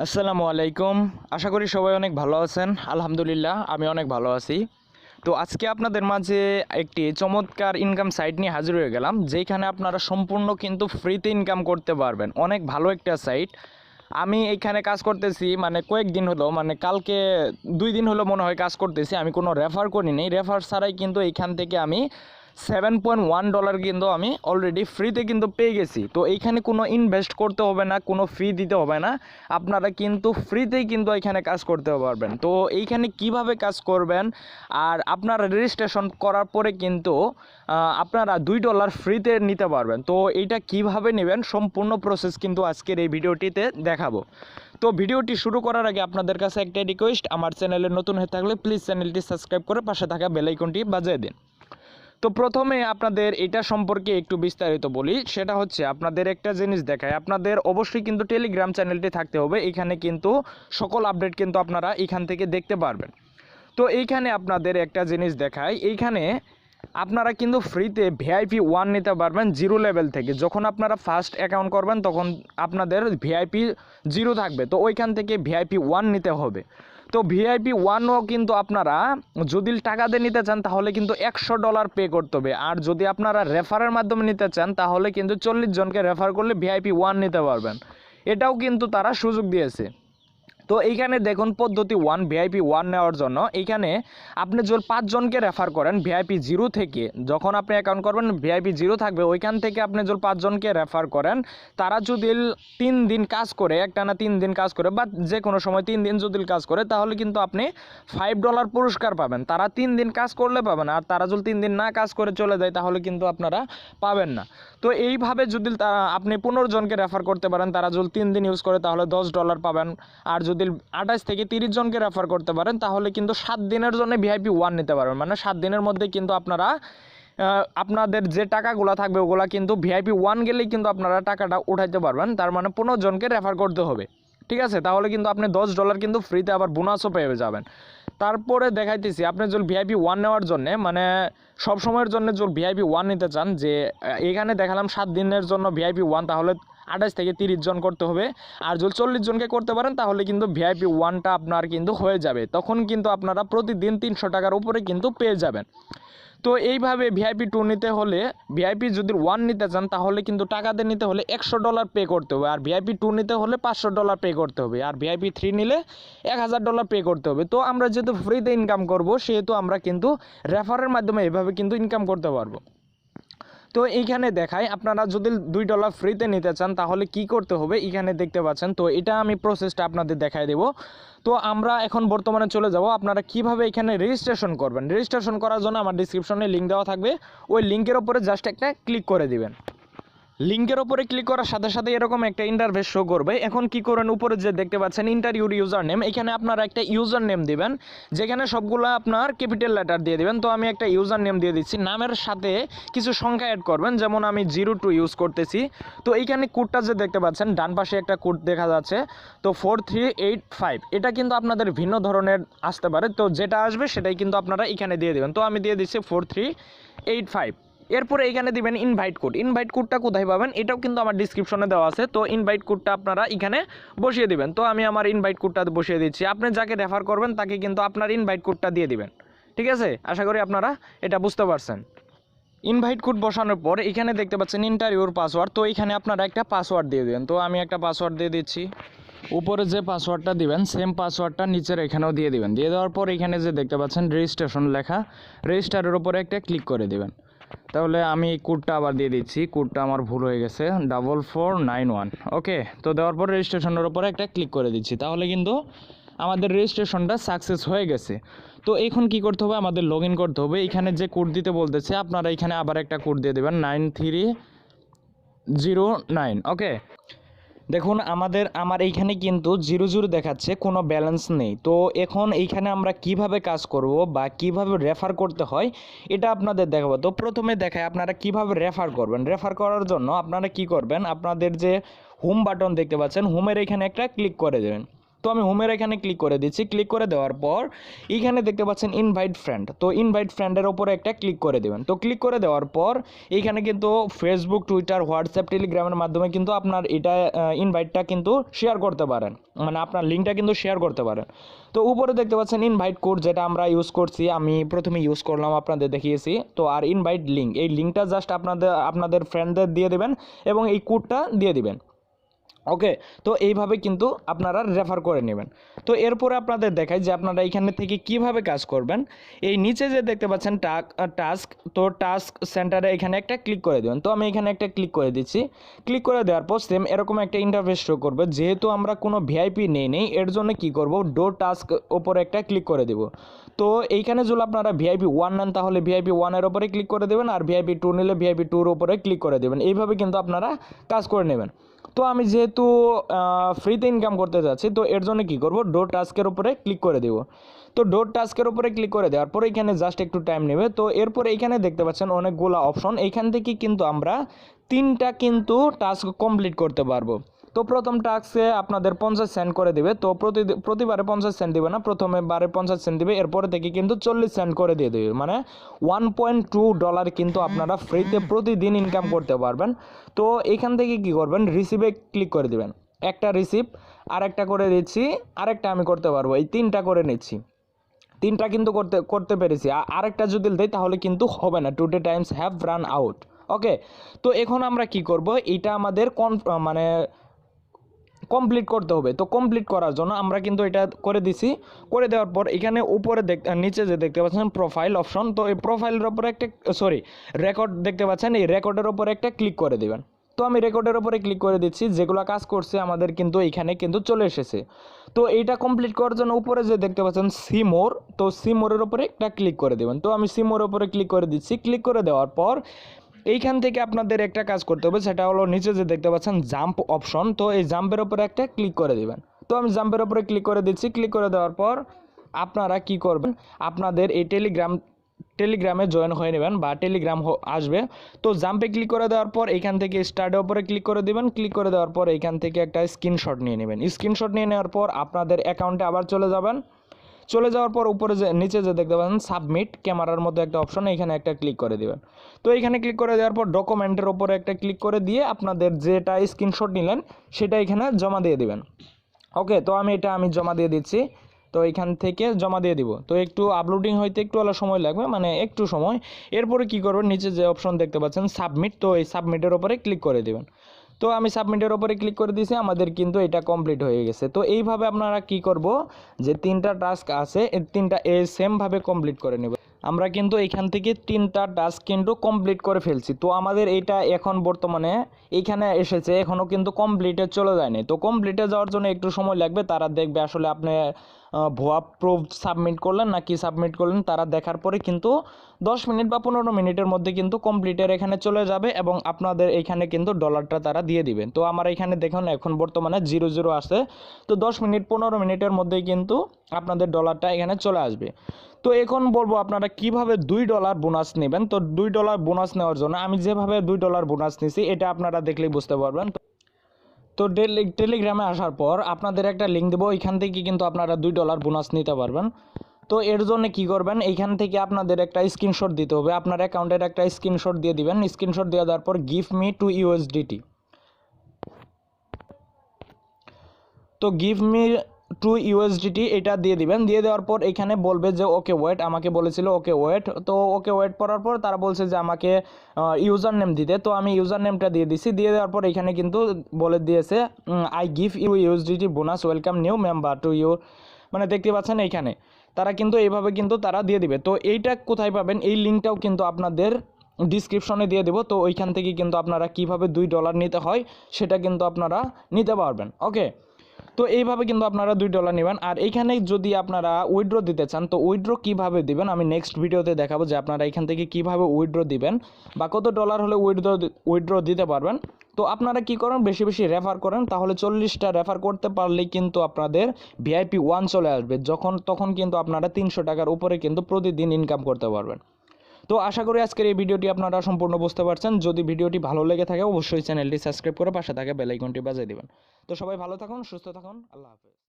আসসালামু আলাইকুম। আশা করি সবাই অনেক ভালো আছেন। আলহামদুলিল্লাহ আমি অনেক ভালো আছি। তো আজকে আপনাদের মাঝে একটি চমৎকার ইনকাম সাইট নিয়ে হাজির হয়ে গেলাম, যেখানে আপনারা সম্পূর্ণ কিন্তু ফ্রিতে ইনকাম করতে পারবেন। অনেক ভালো একটা সাইট। আমি এইখানে কাজ করতেছি কয়েকদিন হলো, কালকে 2 দিন হলো মনে হয় কাজ করতেছি। আমি কোনো রেফার করিনি, রেফার ছাড়াই কিন্তু এইখান থেকে আমি $7.1 কিন্তু আমি অলরেডি ফ্রিতে কিন্তু পেয়ে গেছি। তো এইখানে কোনো ইনভেস্ট করতে হবে না, কোনো ফি দিতে হবে না, আপনারা কিন্তু ফ্রিতেই কিন্তু এখানে কাজ করতে পারবেন। তো এইখানে কিভাবে কাজ করবেন, আর আপনারা রেজিস্ট্রেশন করার পরে কিন্তু আপনারা $2 ফ্রিতে নিতে পারবেন। তো এইটা কিভাবে নেবেন সম্পূর্ণ প্রসেস কিন্তু আজকের এই ভিডিওটিতে দেখাবো। তো ভিডিওটি শুরু করার আগে আপনাদের কাছে একটা রিকোয়েস্ট, আমার চ্যানেলে নতুন হয়ে থাকলে প্লিজ চ্যানেলটি সাবস্ক্রাইব করে পাশে থাকা বেল আইকনটি বাজিয়ে দিন। তো প্রথমে আপনাদের এটা সম্পর্কে একটু বিস্তারিত বলি। সেটা হচ্ছে আপনাদের একটা জিনিস দেখায়, আপনাদের অবশ্যই কিন্তু টেলিগ্রাম চ্যানেলটি থাকতে হবে। এখানে কিন্তু সকল আপডেট কিন্তু আপনারা এখান থেকে দেখতে পারবেন। তো এইখানে আপনাদের একটা জিনিস দেখায়, এইখানে আপনারা কিন্তু ফ্রিতে ভিআইপি 1 নিতে পারবেন 0 লেভেল থেকে। যখন আপনারা ফার্স্ট অ্যাকাউন্ট করবেন তখন আপনাদের ভিআইপি 0 থাকবে, তো ওইখান থেকে ভিআইপি 1 নিতে হবে। তো ভিআইপি 1ও কিন্তু আপনারা যদি টাকা দিয়ে নিতে চান তাহলে কিন্তু $100 পে করতে হবে। আর যদি আপনারা রেফারের মাধ্যমে নিতে চান তাহলে কিন্তু 40 জনকে রেফার করলে ভিআইপি 1 নিতে পারবেন। এটাও কিন্তু তারা সুযোগ দিয়েছে। তো এইখানে দেখুন পদ্ধতি 1, ভিআইপি 1 নেওয়ার জন্য এইখানে আপনি যদি 5 জনকে রেফার করেন ভিআইপি 0 থেকে, যখন আপনি অ্যাকাউন্ট করবেন ভিআইপি 0 থাকবে, ওইখান থেকে আপনি যদি 5 জনকে রেফার করেন, তারা যদি 3 দিন কাজ করে, একটানা 3 দিন কাজ করে বা যে কোনো সময় 3 দিন যদি কাজ করে, তাহলে কিন্তু আপনি $5 পুরস্কার পাবেন। তারা 3 দিন কাজ করলে পাবেন, আর তারা যদি 3 দিন না কাজ করে চলে যায় তাহলে কিন্তু আপনারা পাবেন না। তো এইভাবে যদি আপনি 15 জনকে রেফার করতে পারেন, তারা যদি 3 দিন ইউজ করে তাহলে $10 পাবেন। আর যদি 28 থেকে 30 জনকে রেফার করতে পারেন তাহলে কিন্তু 7 দিনের জন্য ভিআইপি 1 নিতে পারবেন। 7 দিনের মধ্যে কিন্তু আপনারা আপনাদের যে টাকাগুলো থাকবে ওগুলা কিন্তু ভিআইপি 1 গেলেই কিন্তু আপনারা টাকাটা উঠাইতে পারবেন। তার 15 জনকে রেফার করতে হবে, ঠিক আছে? তাহলে কিন্তু আপনি $10 কিন্তু ফ্রিতে আবার বোনাসও পেয়ে যাবেন। তারপরে দেখাইতেছি, আপনি যদি ভিআইপি 1 নেওয়ার জন্য সব সময়ের জন্য যদি ভিআইপি 1 নিতে চান, যে এখানে দেখালাম 7 দিনের জন্য ভিআইপি 1, তাহলে 28 থেকে 30 জন করতে হবে। আর যদি 40 জনকে করতে পারেন তাহলে কিন্তু ভিআইপি 1টা আপনার কিন্তু হয়ে যাবে। তখন কিন্তু আপনারা প্রতিদিন $300 উপরে কিন্তু পেয়ে যাবেন। তো এইভাবে ভিআইপি 2 নিতে হলে, ভিআইপি যদি 1 নিতে চান তাহলে কিন্তু টাকা দিয়ে নিতে হলে $100 পে করতে হবে। আর ভিআইপি 2 নিতে হলে $500 পে করতে হবে। আর ভিআইপি 3 নিলে $1000 পে করতে হবে। তো আমরা যেহেতু ফ্রিতে ইনকাম করব, সেহেতু আমরা কিন্তু রেফারের মাধ্যমে এভাবে কিন্তু ইনকাম করতে পারবো। তো এইখানে দেখায় আপনারা যদি $2 ফ্রিতে নিতে চান তাহলে কি করতে হবে, এখানে দেখতে পাচ্ছেন। তো এটা আমি প্রসেসটা আপনাদের দেখাই দেব। তো আমরা এখন বর্তমানে চলে যাব আপনারা কিভাবে এখানে রেজিস্ট্রেশন করবেন। রেজিস্ট্রেশন করার জন্য আমার ডিসক্রিপশনে লিঙ্ক দেওয়া থাকবে, ওই লিঙ্কের উপরে জাস্ট একটা ক্লিক করে দিবেন। লিঙ্কের উপরে ক্লিক করার সাথে সাথে এরকম একটা ইন্টারফেস শো করবে। এখন কি করেন, উপরে যে দেখতে পাচ্ছেন ইন্টার ইউজার নেম, এখানে আপনারা একটা ইউজার নেম দিবেন, যেখানে সবগুলো আপনার ক্যাপিটাল লেটার দিয়ে দিবেন। তো আমি একটা ইউজার নেম দিয়ে দিচ্ছি, নামের সাথে কিছু সংখ্যা অ্যাড করবেন, যেমন আমি 02 ইউজ করতেছি। তো এইখানে কোডটা যে দেখতে পাচ্ছেন ডান পাশে একটা কোড দেখা যাচ্ছে, তো 4385, এটা কিন্তু আপনাদের ভিন্ন ধরনের আসতে পারে। তো যেটা আসবে সেটাই কিন্তু আপনারা এখানে দিয়ে দেবেন। তো আমি দিয়ে দিচ্ছি 4385। এরপরে এইখানে দিবেন ইনভাইট কোড। ইনভাইট কোডটা কোথায় পাবেন, এটাও কিন্তু আমার ডিসক্রিপশনে দেওয়া আছে। তো ইনভাইট কোডটা আপনারা এখানে বসিয়ে দিবেন। তো আমি আমার ইনভাইট কোডটা বসিয়ে দিচ্ছি। আপনি যাকে রেফার করবেন তাকে কিন্তু আপনার ইনভাইট কোডটা দিয়ে দিবেন, ঠিক আছে? আশা করি আপনারা এটা বুঝতে পারছেন। ইনভাইট কোড বসানোর পর এখানে দেখতে পাচ্ছেন এন্টার ইউর পাসওয়ার্ড। তো এখানে আপনারা একটা পাসওয়ার্ড দিয়ে দেবেন। তো আমি একটা পাসওয়ার্ড দিয়ে দিচ্ছি। উপরে যে পাসওয়ার্ডটা দিবেন সেম পাসওয়ার্ডটা নিচের এখানেও দিয়ে দিবেন। দিয়ে দেওয়ার পর এখানে যে দেখতে পাচ্ছেন রেজিস্ট্রেশন লেখা, রেজিস্টারের উপরে একটা ক্লিক করে দেবেন। তাহলে আমি এই কোডটা আবার দিয়ে দিচ্ছি, কোডটা আমার ভুল হয়ে গেছে, 4491। ওকে, তো দেওয়ার পর রেজিস্ট্রেশনের উপরে একটা ক্লিক করে দিচ্ছি। তাহলে কিন্তু আমাদের রেজিস্ট্রেশনটা সাকসেস হয়ে গেছে। তো এখন কি করতে হবে, আমাদের লগ ইন করতে হবে। এখানে যে কোড দিতে বলতেছে আপনারা এখানে আবার একটা কোড দিয়ে দেবেন, 9309। ওকে, দেখুন আমার এইখানে কিন্তু 00 দেখাচ্ছে, কোনো ব্যালেন্স নেই। তো এখন এইখানে আমরা কিভাবে কাজ করব বা কিভাবে রেফার করতে হয় এটা আপনাদের দেখাবো। তো প্রথমে দেখায় আপনারা কিভাবে রেফার করবেন। রেফার করার জন্য আপনারা কি করবেন, আপনাদের যে হোম বাটন দেখতে পাচ্ছেন, হোমের এখানে একটা ক্লিক করে দেবেন। তো আমি হোমের এখানে ক্লিক করে দিচ্ছি। ক্লিক করে দেওয়ার পর এইখানে দেখতে পাচ্ছেন ইনভাইট ফ্রেন্ড, তো ইনভাইট ফ্রেন্ডের ওপরে একটা ক্লিক করে দেবেন। তো ক্লিক করে দেওয়ার পর এইখানে কিন্তু ফেসবুক, টুইটার, হোয়াটসঅ্যাপ, টেলিগ্রামের মাধ্যমে কিন্তু আপনার এটা ইনভাইটটা কিন্তু শেয়ার করতে পারেন, মানে আপনার লিঙ্কটা কিন্তু শেয়ার করতে পারেন। তো উপরে দেখতে পাচ্ছেন ইনভাইট কোড, যেটা আমরা ইউজ করছি, আমি প্রথমে ইউজ করলাম, আপনাদের দেখিয়েছি। তো আর ইনভাইট লিঙ্ক, এই লিঙ্কটা জাস্ট আপনাদের ফ্রেন্ডদের দিয়ে দেবেন এবং এই কোডটা দিয়ে দিবেন। ওকে, তো এইভাবে কিন্তু আপনারা রেফার করে নেবেন। তো এরপরে আপনাদের দেখাই যে আপনারা এইখানে থেকে কিভাবে কাজ করবেন। এই নিচে যে দেখতে পাচ্ছেন টাস্ক, তো টাস্ক সেন্টারে এখানে একটা ক্লিক করে দেবেন। তো আমি এখানে একটা ক্লিক করে দিচ্ছি। ক্লিক করে দেওয়ার পর সেম এরকম একটা ইন্টারফেস শো করবে। যেহেতু আমরা কোনো ভিআইপি নেই, এর জন্য কি করব, ডো টাস্ক ওপরে একটা ক্লিক করে দেব। তো এইখানে যদি আপনারা ভিআইপি 1 নেন তাহলে ভিআইপি 1-এর ওপরে ক্লিক করে দেবেন, আর ভিআইপি 2 নিলে ভিআইপি 2-এর ওপরে ক্লিক করে দেবেন। এইভাবে কিন্তু আপনারা কাজ করে নেবেন। তো আমি যেহেতু ফ্রিতে ইনকাম করতে যাচ্ছি, তো এর জন্য কী করব, ডো টাস্কের উপরে ক্লিক করে দেব। তো ডো টাস্কের উপরে ক্লিক করে দেওয়ার পর এখানে জাস্ট একটু টাইম নেবে। তো এরপরে এইখানে দেখতে পাচ্ছেন অনেকগুলো অপশন, এইখান থেকে কিন্তু আমরা 3টা কিন্তু টাস্ক কমপ্লিট করতে পারবো। তো প্রথম টাস্কে আপনাদের 50 সেন্ট করে দিবে। তো প্রতিবারে 50 সেন্ট দিবে না, প্রথমে বারে 50 সেন্ট দিবে, এরপরে থেকে কিন্তু 40 সেন্ট করে দিয়ে দেবে, মানে $1.2 কিন্তু আপনারা ফ্রিতে প্রতিদিন ইনকাম করতে পারবেন। তো এখান থেকে কি করবেন, রিসিভে ক্লিক করে দিবেন। একটা রিসিভ, আরেকটা করে দিচ্ছি, আরেকটা আমি করতে পারবো, এই 3টা করে নিচ্ছি। 3টা কিন্তু করতে পেরেছি। আরেকটা যদি দেই তাহলে কিন্তু হবে না, 2 টাইমস হ্যাভ রান আউট। ওকে, তো এখন আমরা কি করব, এটা আমাদের মানে কমপ্লিট করতে হবে। তো কমপ্লিট করার জন্য আমরা কিন্তু এটা করে দিছি। করে দেওয়ার পর এখানে উপরে নিচে যে দেখতে পাচ্ছেন প্রোফাইল অপশন, তো এই প্রোফাইলের ওপরে একটা রেকর্ড দেখতে পাচ্ছেন, এই রেকর্ডের ওপরে একটা ক্লিক করে দেবেন। তো আমি রেকর্ডের ওপরে ক্লিক করে দিচ্ছি। যেগুলো কাজ করছে আমাদের কিন্তু এইখানে কিন্তু চলে এসেছে। তো এইটা কমপ্লিট করার জন্য উপরে যে দেখতে পাচ্ছেন সিমোর, তো সিমোরের ওপরে একটা ক্লিক করে দেবেন। তো আমি সিমোরের ওপরে ক্লিক করে দিচ্ছি। ক্লিক করে দেওয়ার পর এইখান থেকে আপনাদের একটা কাজ করতে হবে, সেটা হলো নিচে যে দেখতে পাচ্ছেন জাম্প অপশন, তো এই জাম্পের ওপরে একটা ক্লিক করে দিবেন। তো আমি জাম্পের ওপরে ক্লিক করে দিচ্ছি। ক্লিক করে দেওয়ার পর আপনারা কি করবেন, আপনাদের এই টেলিগ্রামে জয়েন হয়ে নেবেন বা টেলিগ্রাম আসবে। তো জাম্পে ক্লিক করে দেওয়ার পর এইখান থেকে স্টার্টের উপরে ক্লিক করে দিবেন। ক্লিক করে দেওয়ার পর এইখান থেকে একটা স্ক্রিনশট নিয়ে নেবেন। স্ক্রিনশট নিয়ে নেওয়ার পর আপনাদের অ্যাকাউন্টে আবার চলে যাবেন। চলে যাওয়ার পর উপরে যে নিচে যে দেখতে পাচ্ছেন সাবমিট ক্যামেরার মধ্যে একটা অপশন, এখানে একটা ক্লিক করে দিবেন। তো এখানে ক্লিক করে দেওয়ার পর ডকুমেন্টের ওপরে একটা ক্লিক করে দিয়ে আপনাদের যেটা স্ক্রিনশট নিলেন সেটা এখানে জমা দিয়ে দিবেন। ওকে, তো আমি জমা দিয়ে দিচ্ছি। তো এখান থেকে জমা দিয়ে দিব। তো একটু আপলোডিং হইতে একটু হলো সময় লাগবে, মানে একটু সময়। এরপরে কি করবেন, নিচে যে অপশন দেখতে পাচ্ছেন সাবমিট, তো এই সাবমিটের ওপরে ক্লিক করে দিবেন। তো আমি সাবমিটের ওপরে ক্লিক করে দিয়েছি, আমাদের কিন্তু এটা কমপ্লিট হয়ে গেছে। তো এইভাবে আপনারা কি করব, যে 3টা টাস্ক আছে এই 3টা সেমভাবে কমপ্লিট করে নেব। আমরা কিন্তু এখান থেকে 3টা টাস্ক কিন্তু কমপ্লিট করে ফেলছি। তো আমাদের এটা এখন বর্তমানে এইখানে এসেছে, এখনও কিন্তু কমপ্লিটে চলে যায়নি। তো কমপ্লিটে যাওয়ার জন্য একটু সময় লাগবে, তারা দেখবে আসলে আপনি ভুয়া প্রুফ সাবমিট করলেন না কি সাবমিট করলেন, তারা দেখার পরে কিন্তু 10 মিনিট বা 15 মিনিটের মধ্যে কিন্তু কমপ্লিটের এখানে চলে যাবে এবং আপনাদের এখানে কিন্তু ডলারটা তারা দিয়ে দিবেন। তো আমার এখানে দেখুন এখন বর্তমানে 00 আছে। তো 10 মিনিট 15 মিনিটের মধ্যেই কিন্তু আপনাদের ডলারটা এখানে চলে আসবে। তো এখন বলবো আপনারা কিভাবে $2 বোনাস নেবেন। তো $2 বোনাস নেওয়ার জন্য আমি যেভাবে $2 বোনাস নিছি এটা আপনারা দেখলেই বুঝতে পারবেন। তো টেলিগ্রামে আসার পর আপনাদের একটা লিঙ্ক দেবো, এখান থেকে কিন্তু আপনারা $2 বোনাস নিতে পারবেন। তো এর জন্য কি করবেন, এইখান থেকে আপনাদের একটা স্ক্রিনশট দিতে হবে, আপনার অ্যাকাউন্টের একটা স্ক্রিনশট দিয়ে দিবেন। স্ক্রিনশট দিয়ে দেওয়ার পর গিভ মি 2 USDT। তো গিভ মি 2 USDT এটা দিয়ে দিবেন। দিয়ে দেওয়ার পর এখানে বলবে যে ওকে ওয়েট, আমাকে বলেছিল ওকে ওয়েট। তো ওকে ওয়েট করার পর তারা বলছে যে আমাকে ইউজার নেম দিতে। তো আমি ইউজার নেমটা দিয়ে দিছি। দিয়ে দেওয়ার পর এখানে কিন্তু বলে দিয়েছে I give you USDT bonus, welcome new member to you, মানে দেখতে পাচ্ছেন এইখানে তারা কিন্তু এইভাবে কিন্তু তারা দিয়ে দিবে। তো এইটা কোথায় পাবেন, এই লিঙ্কটাও কিন্তু আপনাদের ডিসক্রিপশনে দিয়ে দেবো। তো ওইখান থেকে কিন্তু আপনারা কিভাবে $2 নিতে হয় সেটা কিন্তু আপনারা নিতে পারবেন। ওকে, তো এইভাবে কিন্তু আপনারা $2 নেবেন। আর এইখানে যদি আপনারা উইথড্র দিতে চান, তো উইথড্র কীভাবে দিবেন আমি নেক্সট ভিডিওতে দেখাবো, যে আপনারা এখান থেকে কিভাবে উইথড্র দিবেন বা কত ডলার হলে উইথড্র দিতে পারবেন। তো আপনারা কি করেন, বেশি বেশি রেফার করেন, তাহলে 40টা রেফার করতে পারলেই কিন্তু আপনাদের VIP 1 চলে আসবে, তখন কিন্তু আপনারা $300 উপরে কিন্তু প্রতিদিন ইনকাম করতে পারবেন। তো আশা করি আজকের এই ভিডিওটি আপনারা সম্পূর্ণ বুঝতে পারছেন। যদি ভিডিওটি ভালো লেগে থাকে অবশ্যই চ্যানেলটি সাবস্ক্রাইব করে পাশে থাকা বেল আইকনটি বাজিয়ে দিবেন। তো সবাই ভালো থাকুন, সুস্থ থাকুন, আল্লাহ হাফেজ।